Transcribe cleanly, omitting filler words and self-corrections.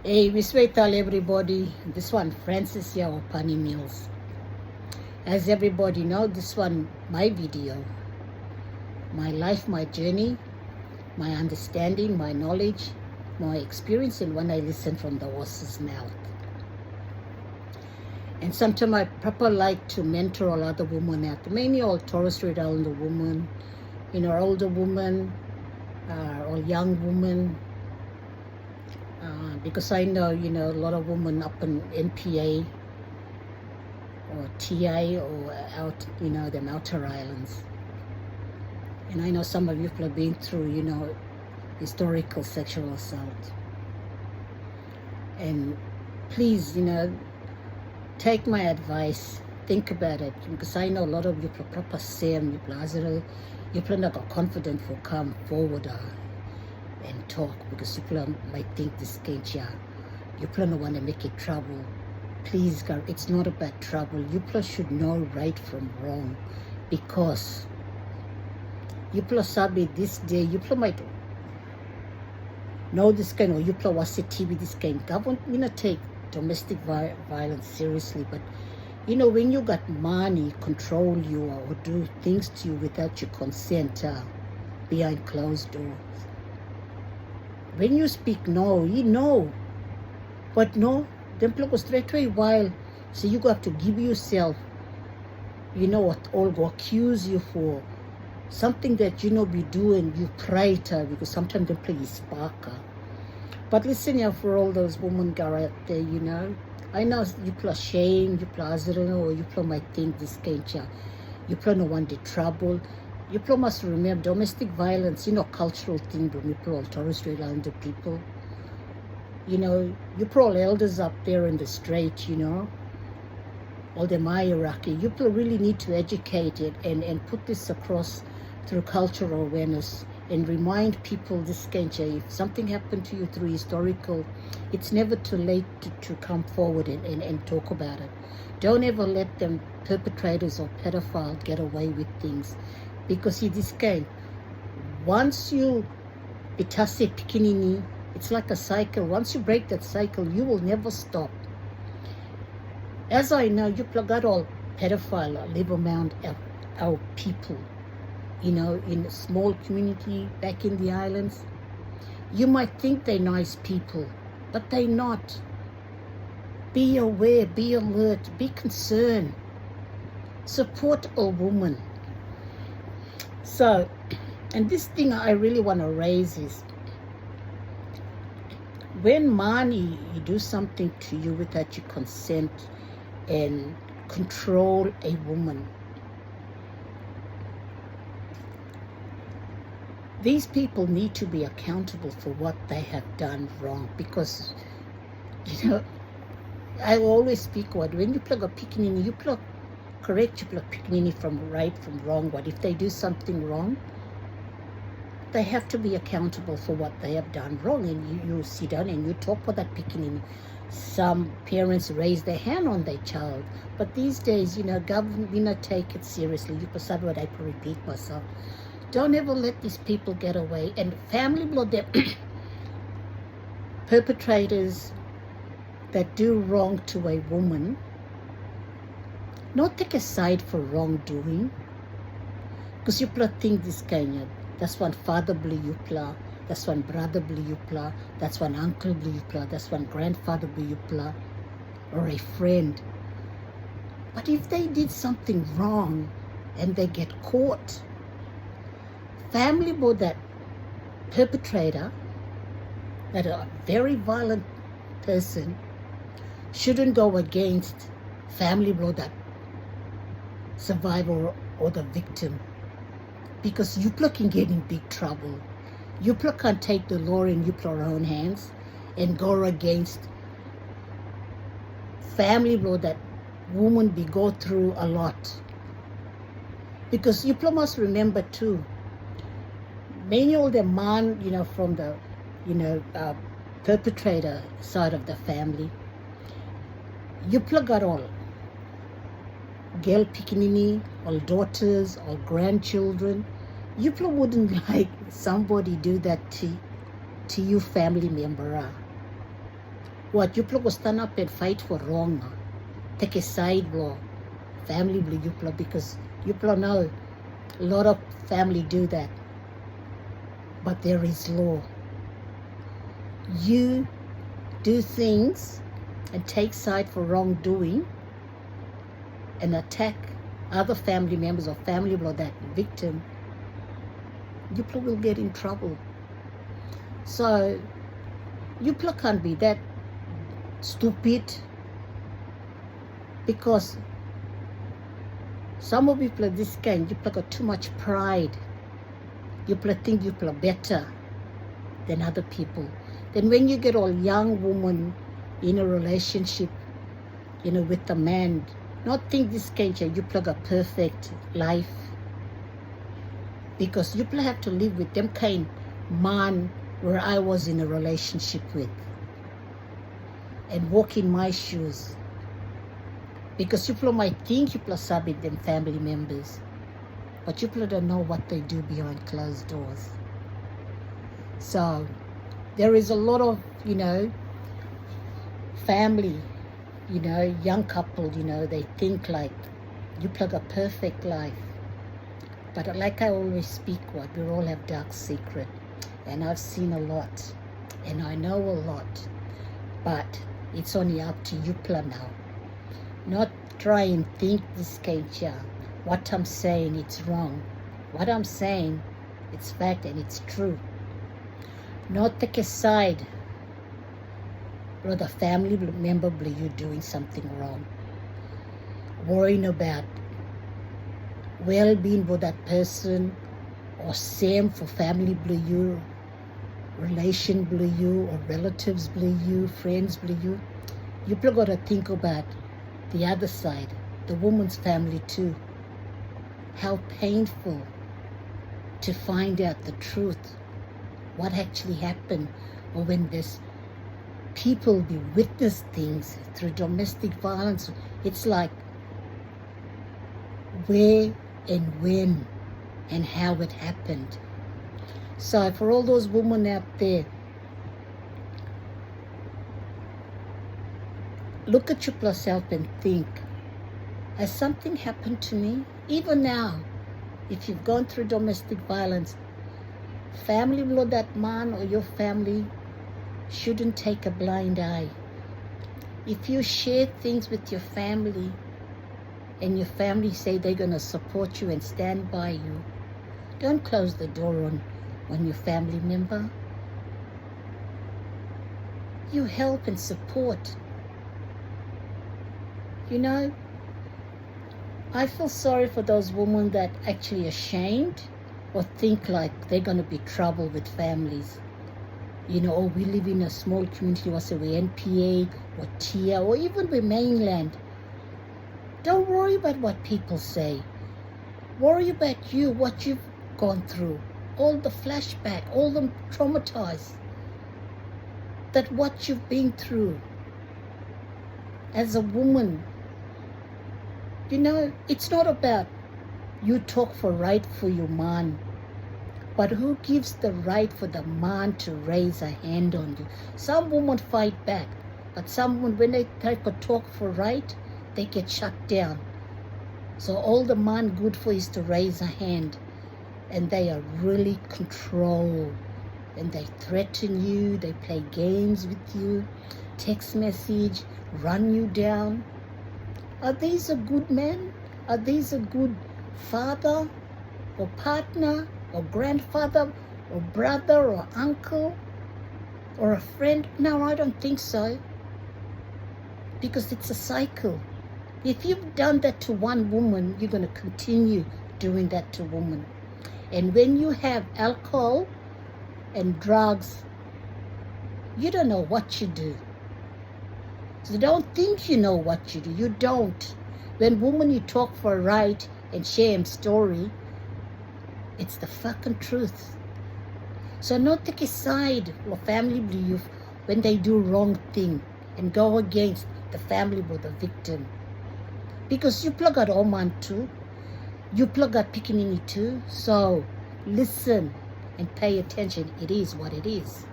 Hey, Viswetal everybody. This one, Francis here or Pani Mills. As everybody know, this one, my video. My life, my journey, my understanding, my knowledge, my experience, and when I listen from the horse's mouth. And sometimes I proper like to mentor all other women out there, mainly all Torres Strait Islander women, older women, or young women. Because I know, a lot of women up in NPA or TA or out, the outer islands. And I know some of you have been through, historical sexual assault. And please, take my advice, think about it, because I know a lot of you proper same, you not got confident for come forward and talk, because you might think this can't you don't want to make it trouble. Please, girl, it's not about trouble. You should know right from wrong, because you sabi this day, you might know this kind, or you watch the TV this kind. Government, take domestic violence seriously, but when you got money control you or do things to you without your consent behind closed doors. When you speak no, you know. But no, them people go straight away while. So you have to give yourself, what all go accuse you for. Something that be doing, you pray to, because sometimes them play spark. But listen here for all those women out there, I know you play shame, you play or you might think this can't you play no want the trouble. You must remember domestic violence, cultural thing, but you all Torres Strait Islander people. You all elders up there in the strait, all the hierarchy. You really need to educate it and put this across through cultural awareness and remind people this can't if something happened to you through historical, it's never too late to come forward and talk about it. Don't ever let them perpetrators or pedophiles get away with things. Because see, this game, once you itase pikinini, it's like a cycle. Once you break that cycle, you will never stop. As I know, you got all pedophile live around our people, in a small community back in the islands. You might think they're nice people, but they're not. Be aware, be alert, be concerned. Support a woman. So, and this thing I really want to raise is, when money, you do something to you without your consent and control a woman, these people need to be accountable for what they have done wrong. Because, I always speak about when you plug a pickaninny, you plug correct, you plug pickaninny from right, from wrong. But if they do something wrong, they have to be accountable for what they have done wrong. And you sit down and you talk for that pickaninny. Some parents raise their hand on their child, but these days, government, take it seriously. You said what I repeat myself. Don't ever let these people get away. And family blood, perpetrators that do wrong to a woman, not take a side for wrongdoing. Because you think this kind of, that's one father bli you play, that's one brother bli you play, that's one uncle bli you play, that's one grandfather bli you play, or a friend. But if they did something wrong and they get caught, family board that perpetrator, that a very violent person, shouldn't go against family board that survivor or the victim. Because you can get in big trouble. You can't take the law in your own hands and go against family law that women go through a lot. Because you must remember too, many of the man, from the, perpetrator side of the family, you got all girl pickaninny, all daughters, all grandchildren. You wouldn't like somebody do that to you family member. What you plug stand up and fight for wrong. Take a side law. Family blue you plug because you plug know a lot of family do that. But there is law. You do things and take side for wrongdoing and attack other family members or family or that victim, you will get in trouble. So you can't be that stupid, because some of people of this kind, you got too much pride. You think you are better than other people. Then when you get all young woman in a relationship, with a man, not think this kind you plug a perfect life, because you have to live with them kind man where I was in a relationship with and walk in my shoes, because you might think you sabit them family members, but you don't know what they do behind closed doors. So there is a lot of family, young couple, they think like you plug a perfect life. But like I always speak, we all have dark secret. And I've seen a lot. And I know a lot. But it's only up to you now. Not try and think this case, what I'm saying, it's wrong. What I'm saying, it's fact and it's true. Not take a side. Brother, family member, you doing something wrong. Worrying about well-being for that person, or same for family you, relation you, or relatives you, friends you. You got to think about the other side, the woman's family too. How painful to find out the truth, what actually happened, or when there's people be witness things through domestic violence. It's like where and when and how it happened. So for all those women out there, look at yourself and think, has something happened to me? Even now, if you've gone through domestic violence, family below that man or your family shouldn't take a blind eye. If you share things with your family and your family say they're going to support you and stand by you, don't close the door on your family member. You help and support. I feel sorry for those women that actually ashamed or think like they're going to be trouble with families. Or we live in a small community, we NPA or TIA, or even the mainland. Don't worry about what people say. Worry about you, what you've gone through, all the flashback, all the traumatized, that what you've been through as a woman. It's not about you talk for right for your man, but who gives the right for the man to raise a hand on you? Some women fight back, but some women, when they try to talk for right, they get shut down. So all the man good for is to raise a hand, and they are really controlled, and they threaten you, they play games with you, text message, run you down. Are these a good man? Are these a good father or partner or grandfather or brother or uncle or a friend? No, I don't think so. Because it's a cycle. If you've done that to one woman, you're going to continue doing that to women. And when you have alcohol and drugs, you don't know what you do. So don't think you know what you do. You don't. When women you talk for right and share them story, it's the fucking truth. So not take a side or family belief when they do wrong thing and go against the family or the victim. Because you plug out all man too. You plug out pickaninny too. So listen and pay attention. It is what it is.